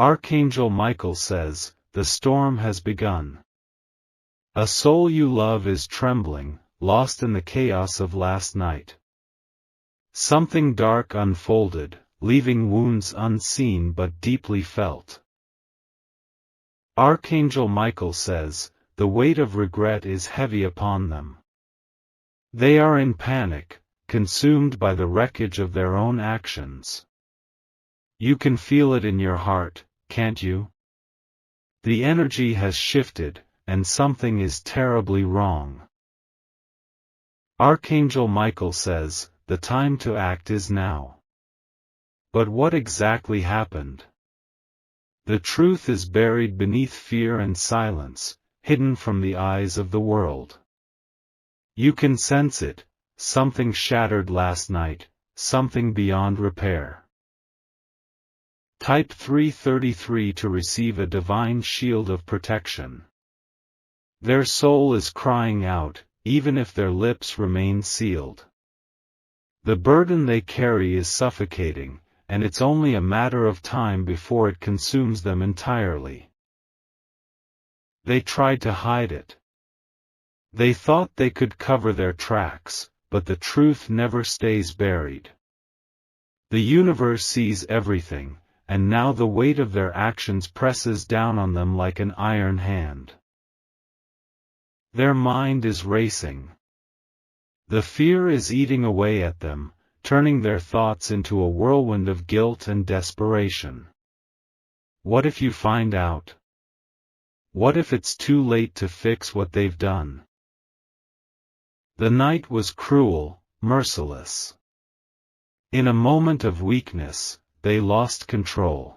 Archangel Michael says, the storm has begun. A soul you love is trembling, lost in the chaos of last night. Something dark unfolded, leaving wounds unseen but deeply felt. Archangel Michael says, the weight of regret is heavy upon them. They are in panic, consumed by the wreckage of their own actions. You can feel it in your heart, can't you? The energy has shifted, and something is terribly wrong. Archangel Michael says, the time to act is now. But what exactly happened? The truth is buried beneath fear and silence, hidden from the eyes of the world. You can sense it, something shattered last night, something beyond repair. Type 333 to receive a divine shield of protection. Their soul is crying out, even if their lips remain sealed. The burden they carry is suffocating, and it's only a matter of time before it consumes them entirely. They tried to hide it. They thought they could cover their tracks, but the truth never stays buried. The universe sees everything, and now the weight of their actions presses down on them like an iron hand. Their mind is racing. The fear is eating away at them, turning their thoughts into a whirlwind of guilt and desperation. What if you find out? What if it's too late to fix what they've done? The night was cruel, merciless. In a moment of weakness, they lost control.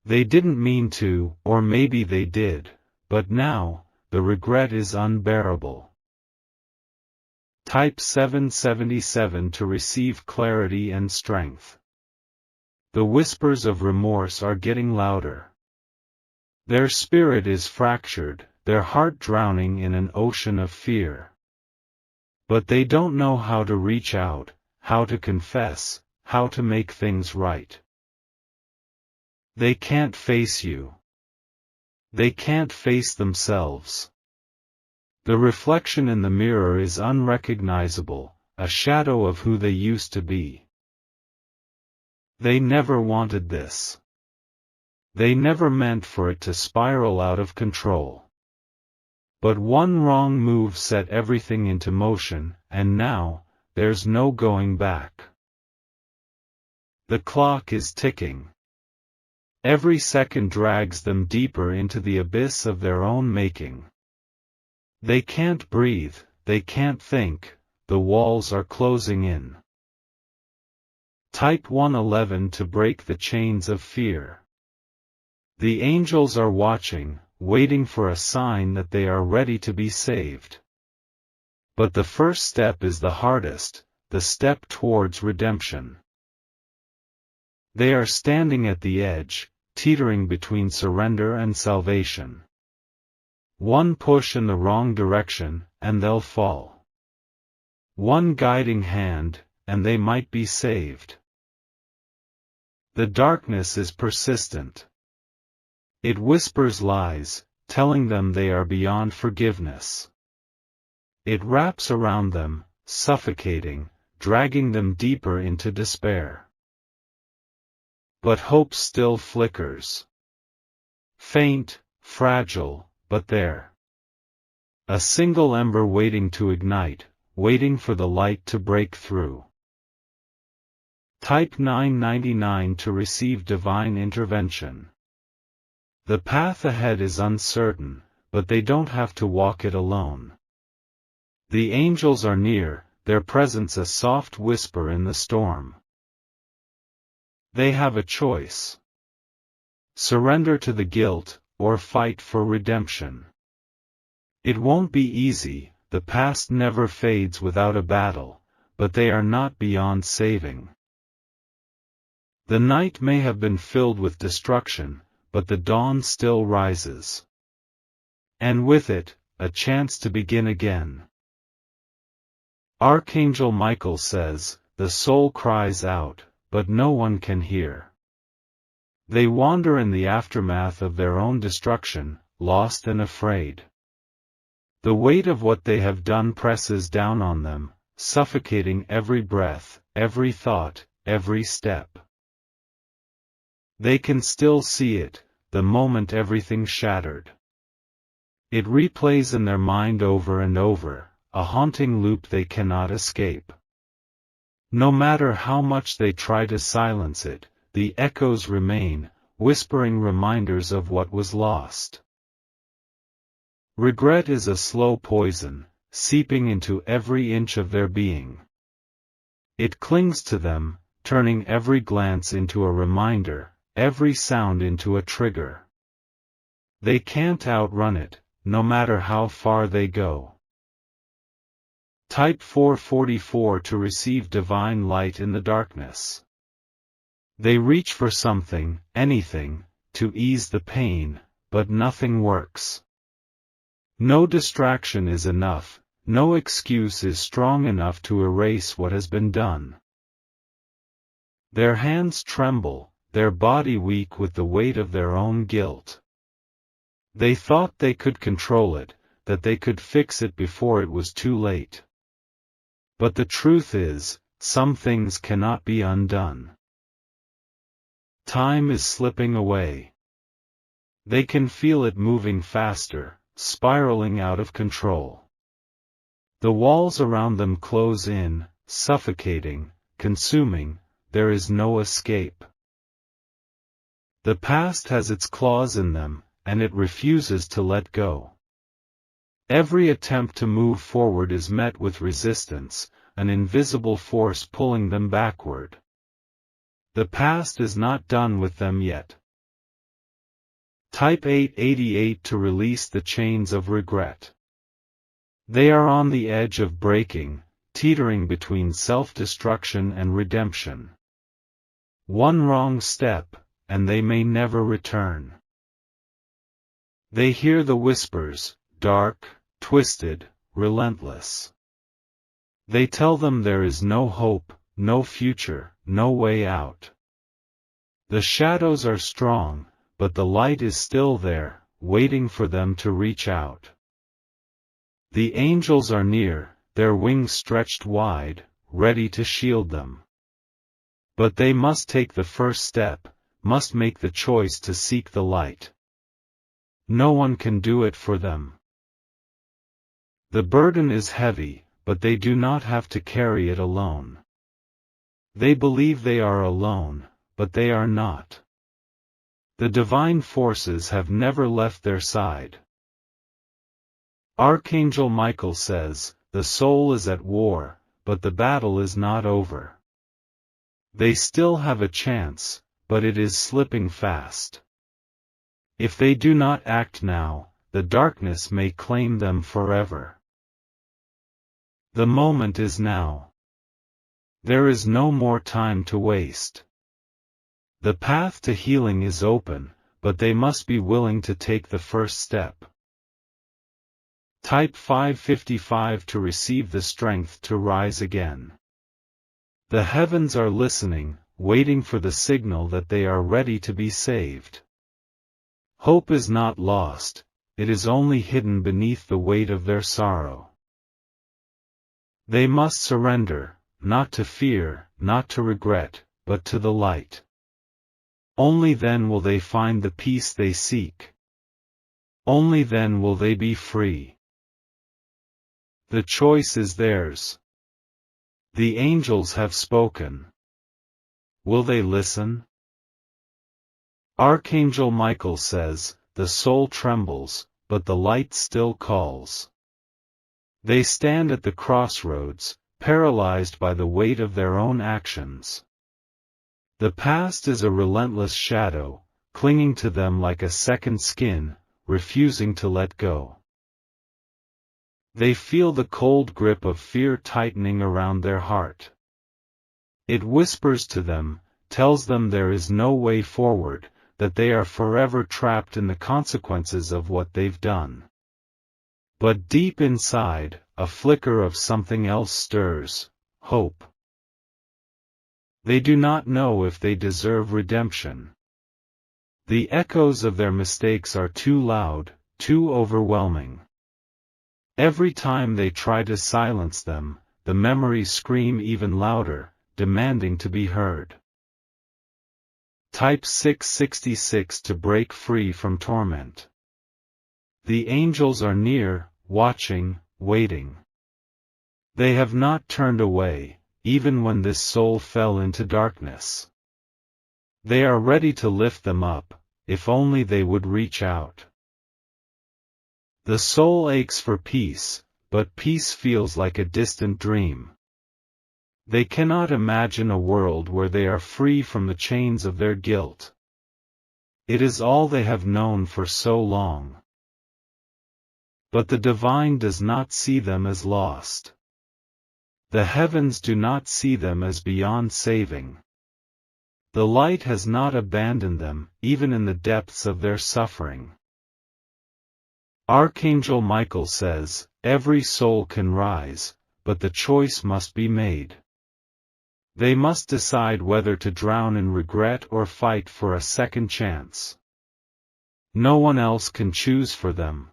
They didn't mean to, or maybe they did, but now, the regret is unbearable. Type 777 to receive clarity and strength. The whispers of remorse are getting louder. Their spirit is fractured, their heart drowning in an ocean of fear. But they don't know how to reach out, how to confess, how to make things right. They can't face you. They can't face themselves. The reflection in the mirror is unrecognizable, a shadow of who they used to be. They never wanted this. They never meant for it to spiral out of control. But one wrong move set everything into motion, and now, there's no going back. The clock is ticking. Every second drags them deeper into the abyss of their own making. They can't breathe, they can't think, the walls are closing in. Type 111 to break the chains of fear. The angels are watching, waiting for a sign that they are ready to be saved. But the first step is the hardest, the step towards redemption. They are standing at the edge, teetering between surrender and salvation. One push in the wrong direction, and they'll fall. One guiding hand, and they might be saved. The darkness is persistent. It whispers lies, telling them they are beyond forgiveness. It wraps around them, suffocating, dragging them deeper into despair. But hope still flickers. Faint, fragile, but there. A single ember waiting to ignite, waiting for the light to break through. Type 999 to receive divine intervention. The path ahead is uncertain, but they don't have to walk it alone. The angels are near, their presence a soft whisper in the storm. They have a choice. Surrender to the guilt, or fight for redemption. It won't be easy, the past never fades without a battle, but they are not beyond saving. The night may have been filled with destruction, but the dawn still rises. And with it, a chance to begin again. Archangel Michael says, the soul cries out, but no one can hear. They wander in the aftermath of their own destruction, lost and afraid. The weight of what they have done presses down on them, suffocating every breath, every thought, every step. They can still see it, the moment everything shattered. It replays in their mind over and over, a haunting loop they cannot escape. No matter how much they try to silence it, the echoes remain, whispering reminders of what was lost. Regret is a slow poison, seeping into every inch of their being. It clings to them, turning every glance into a reminder, every sound into a trigger. They can't outrun it, no matter how far they go. Type 444 to receive divine light in the darkness. They reach for something, anything, to ease the pain, but nothing works. No distraction is enough, no excuse is strong enough to erase what has been done. Their hands tremble, their body weak with the weight of their own guilt. They thought they could control it, that they could fix it before it was too late. But the truth is, some things cannot be undone. Time is slipping away. They can feel it moving faster, spiraling out of control. The walls around them close in, suffocating, consuming, there is no escape. The past has its claws in them, and it refuses to let go. Every attempt to move forward is met with resistance, an invisible force pulling them backward. The past is not done with them yet. Type 888 to release the chains of regret. They are on the edge of breaking, teetering between self-destruction and redemption. One wrong step, and they may never return. They hear the whispers, dark, twisted, relentless. They tell them there is no hope, no future, no way out. The shadows are strong, but the light is still there, waiting for them to reach out. The angels are near, their wings stretched wide, ready to shield them. But they must take the first step, must make the choice to seek the light. No one can do it for them. The burden is heavy, but they do not have to carry it alone. They believe they are alone, but they are not. The divine forces have never left their side. Archangel Michael says, the soul is at war, but the battle is not over. They still have a chance, but it is slipping fast. If they do not act now, the darkness may claim them forever. The moment is now. There is no more time to waste. The path to healing is open, but they must be willing to take the first step. Type 555 to receive the strength to rise again. The heavens are listening, waiting for the signal that they are ready to be saved. Hope is not lost, it is only hidden beneath the weight of their sorrow. They must surrender, not to fear, not to regret, but to the light. Only then will they find the peace they seek. Only then will they be free. The choice is theirs. The angels have spoken. Will they listen? Archangel Michael says, the soul trembles, but the light still calls. They stand at the crossroads, paralyzed by the weight of their own actions. The past is a relentless shadow, clinging to them like a second skin, refusing to let go. They feel the cold grip of fear tightening around their heart. It whispers to them, tells them there is no way forward, that they are forever trapped in the consequences of what they've done. But deep inside, a flicker of something else stirs, hope. They do not know if they deserve redemption. The echoes of their mistakes are too loud, too overwhelming. Every time they try to silence them, the memories scream even louder, demanding to be heard. Type 666 to break free from torment. The angels are near, watching, waiting. They have not turned away, even when this soul fell into darkness. They are ready to lift them up, if only they would reach out. The soul aches for peace, but peace feels like a distant dream. They cannot imagine a world where they are free from the chains of their guilt. It is all they have known for so long. But the divine does not see them as lost. The heavens do not see them as beyond saving. The light has not abandoned them, even in the depths of their suffering. Archangel Michael says, every soul can rise, but the choice must be made. They must decide whether to drown in regret or fight for a second chance. No one else can choose for them.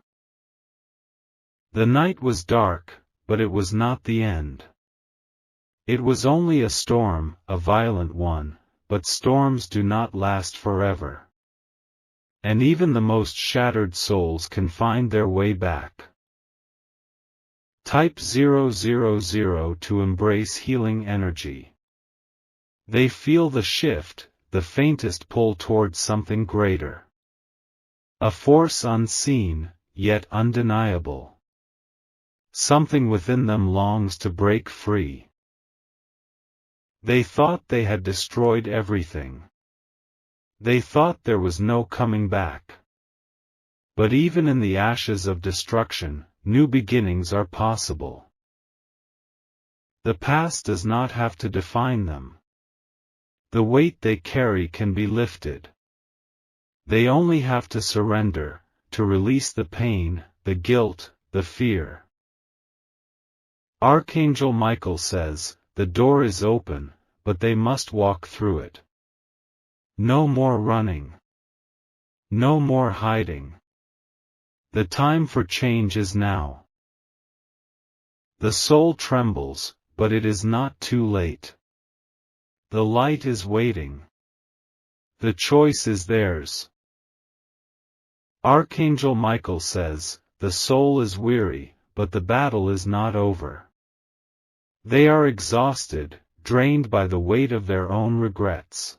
The night was dark, but it was not the end. It was only a storm, a violent one, but storms do not last forever. And even the most shattered souls can find their way back. Type 000 to embrace healing energy. They feel the shift, the faintest pull towards something greater. A force unseen, yet undeniable. Something within them longs to break free. They thought they had destroyed everything. They thought there was no coming back. But even in the ashes of destruction, new beginnings are possible. The past does not have to define them. The weight they carry can be lifted. They only have to surrender, to release the pain, the guilt, the fear. Archangel Michael says, the door is open, but they must walk through it. No more running. No more hiding. The time for change is now. The soul trembles, but it is not too late. The light is waiting. The choice is theirs. Archangel Michael says, the soul is weary, but the battle is not over. They are exhausted, drained by the weight of their own regrets.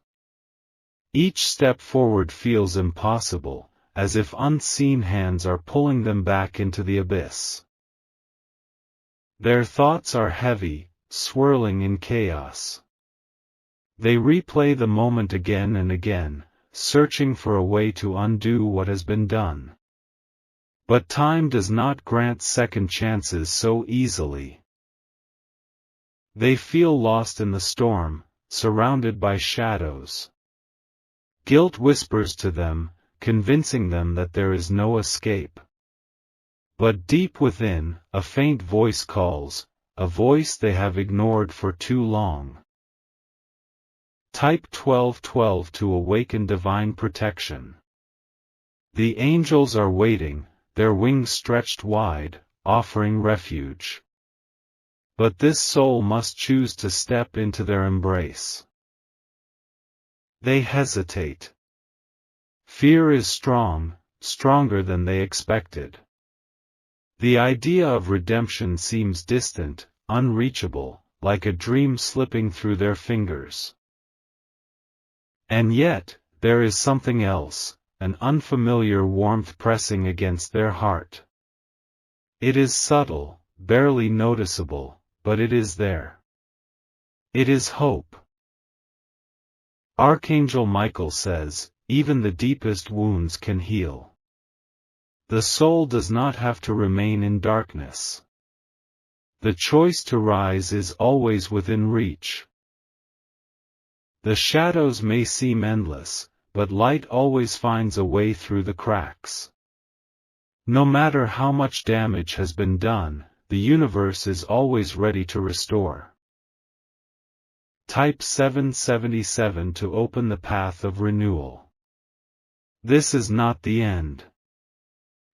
Each step forward feels impossible, as if unseen hands are pulling them back into the abyss. Their thoughts are heavy, swirling in chaos. They replay the moment again and again, searching for a way to undo what has been done. But time does not grant second chances so easily. They feel lost in the storm, surrounded by shadows. Guilt whispers to them, convincing them that there is no escape. But deep within, a faint voice calls, a voice they have ignored for too long. Type 1212 to awaken divine protection. The angels are waiting, their wings stretched wide, offering refuge. But this soul must choose to step into their embrace. They hesitate. Fear is strong, stronger than they expected. The idea of redemption seems distant, unreachable, like a dream slipping through their fingers. And yet, there is something else, an unfamiliar warmth pressing against their heart. It is subtle, barely noticeable, but it is there. It is hope. Archangel Michael says, even the deepest wounds can heal. The soul does not have to remain in darkness. The choice to rise is always within reach. The shadows may seem endless, but light always finds a way through the cracks. No matter how much damage has been done, the universe is always ready to restore. Type 777 to open the path of renewal. This is not the end.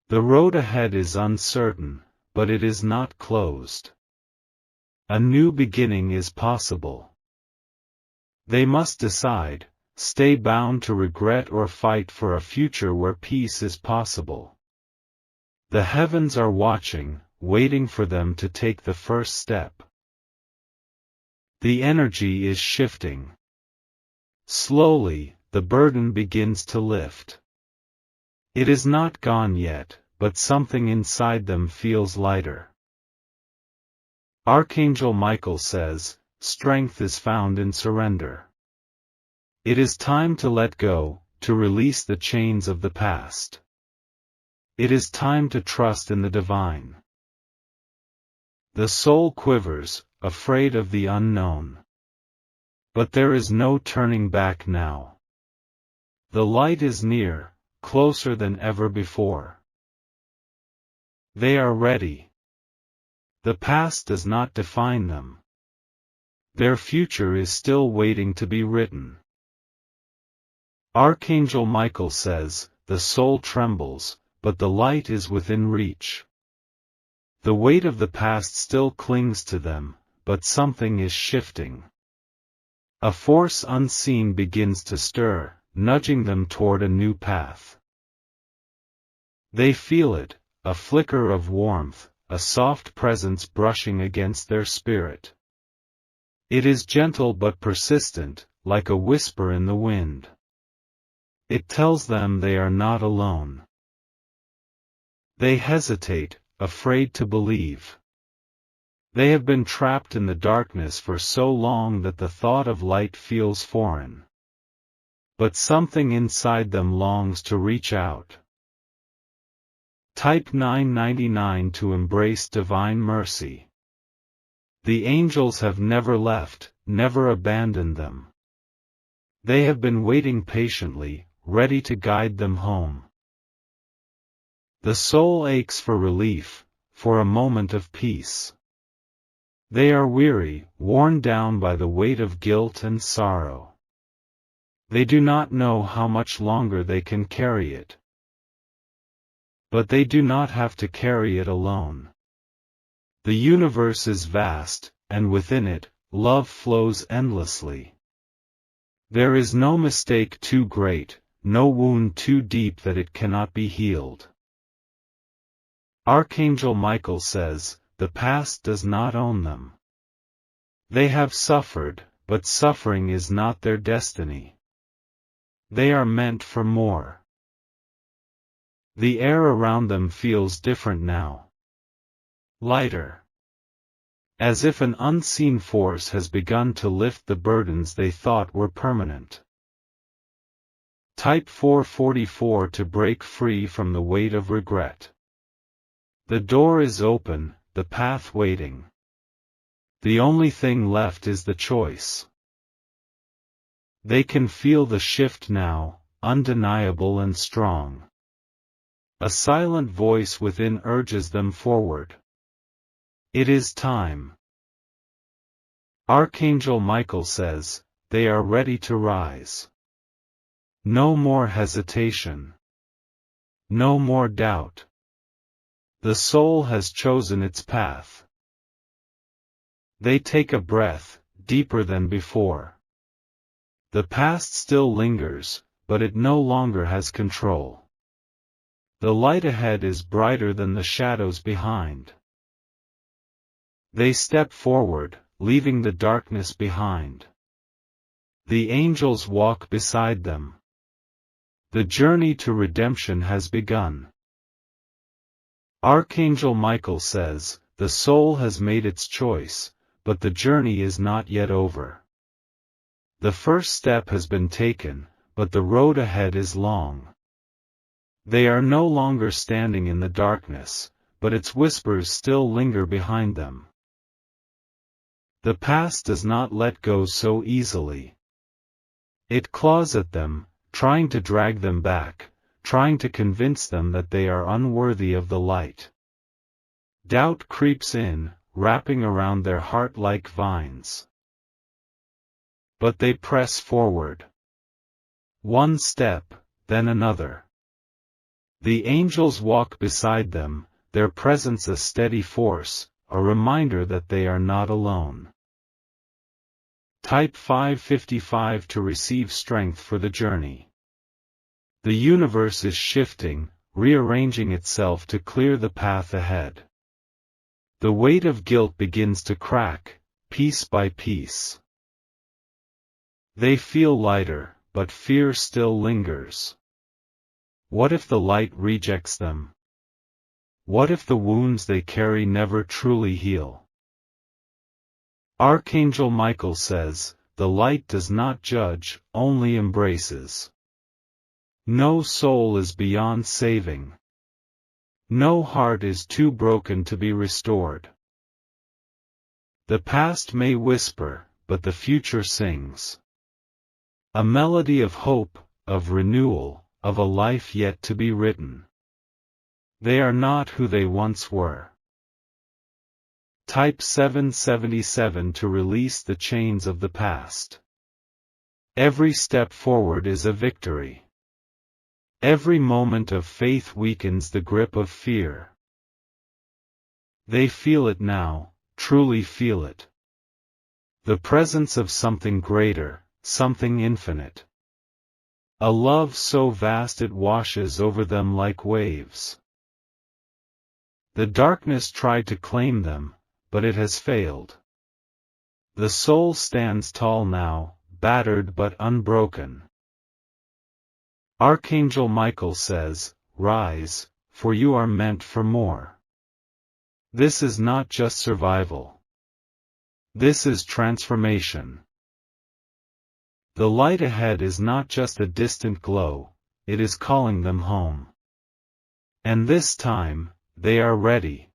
The road ahead is uncertain, but it is not closed. A new beginning is possible. They must decide, stay bound to regret or fight for a future where peace is possible. The heavens are watching, waiting for them to take the first step. The energy is shifting. Slowly, the burden begins to lift. It is not gone yet, but something inside them feels lighter. Archangel Michael says, strength is found in surrender. It is time to let go, to release the chains of the past. It is time to trust in the divine. The soul quivers, afraid of the unknown. But there is no turning back now. The light is near, closer than ever before. They are ready. The past does not define them. Their future is still waiting to be written. Archangel Michael says, the soul trembles, but the light is within reach. The weight of the past still clings to them, but something is shifting. A force unseen begins to stir, nudging them toward a new path. They feel it, a flicker of warmth, a soft presence brushing against their spirit. It is gentle but persistent, like a whisper in the wind. It tells them they are not alone. They hesitate, afraid to believe. They have been trapped in the darkness for so long that the thought of light feels foreign. But something inside them longs to reach out. Type 999 to embrace divine mercy. The angels have never left, never abandoned them. They have been waiting patiently, ready to guide them home. The soul aches for relief, for a moment of peace. They are weary, worn down by the weight of guilt and sorrow. They do not know how much longer they can carry it. But they do not have to carry it alone. The universe is vast, and within it, love flows endlessly. There is no mistake too great, no wound too deep that it cannot be healed. Archangel Michael says, the past does not own them. They have suffered, but suffering is not their destiny. They are meant for more. The air around them feels different now. Lighter. As if an unseen force has begun to lift the burdens they thought were permanent. Type 444 to break free from the weight of regret. The door is open, the path waiting. The only thing left is the choice. They can feel the shift now, undeniable and strong. A silent voice within urges them forward. It is time. Archangel Michael says, they are ready to rise. No more hesitation. No more doubt. The soul has chosen its path. They take a breath, deeper than before. The past still lingers, but it no longer has control. The light ahead is brighter than the shadows behind. They step forward, leaving the darkness behind. The angels walk beside them. The journey to redemption has begun. Archangel Michael says, the soul has made its choice, but the journey is not yet over. The first step has been taken, but the road ahead is long. They are no longer standing in the darkness, but its whispers still linger behind them. The past does not let go so easily. It claws at them, trying to drag them back, trying to convince them that they are unworthy of the light. Doubt creeps in, wrapping around their heart like vines. But they press forward. One step, then another. The angels walk beside them, their presence a steady force, a reminder that they are not alone. Type 555 to receive strength for the journey. The universe is shifting, rearranging itself to clear the path ahead. The weight of guilt begins to crack, piece by piece. They feel lighter, but fear still lingers. What if the light rejects them? What if the wounds they carry never truly heal? Archangel Michael says, the light does not judge, only embraces. No soul is beyond saving. No heart is too broken to be restored. The past may whisper, but the future sings. A melody of hope, of renewal, of a life yet to be written. They are not who they once were. Type 777 to release the chains of the past. Every step forward is a victory. Every moment of faith weakens the grip of fear. They feel it now, truly feel it. The presence of something greater, something infinite. A love so vast it washes over them like waves. The darkness tried to claim them, but it has failed. The soul stands tall now, battered but unbroken. Archangel Michael says, rise, for you are meant for more. This is not just survival. This is transformation. The light ahead is not just a distant glow, it is calling them home. And this time, they are ready.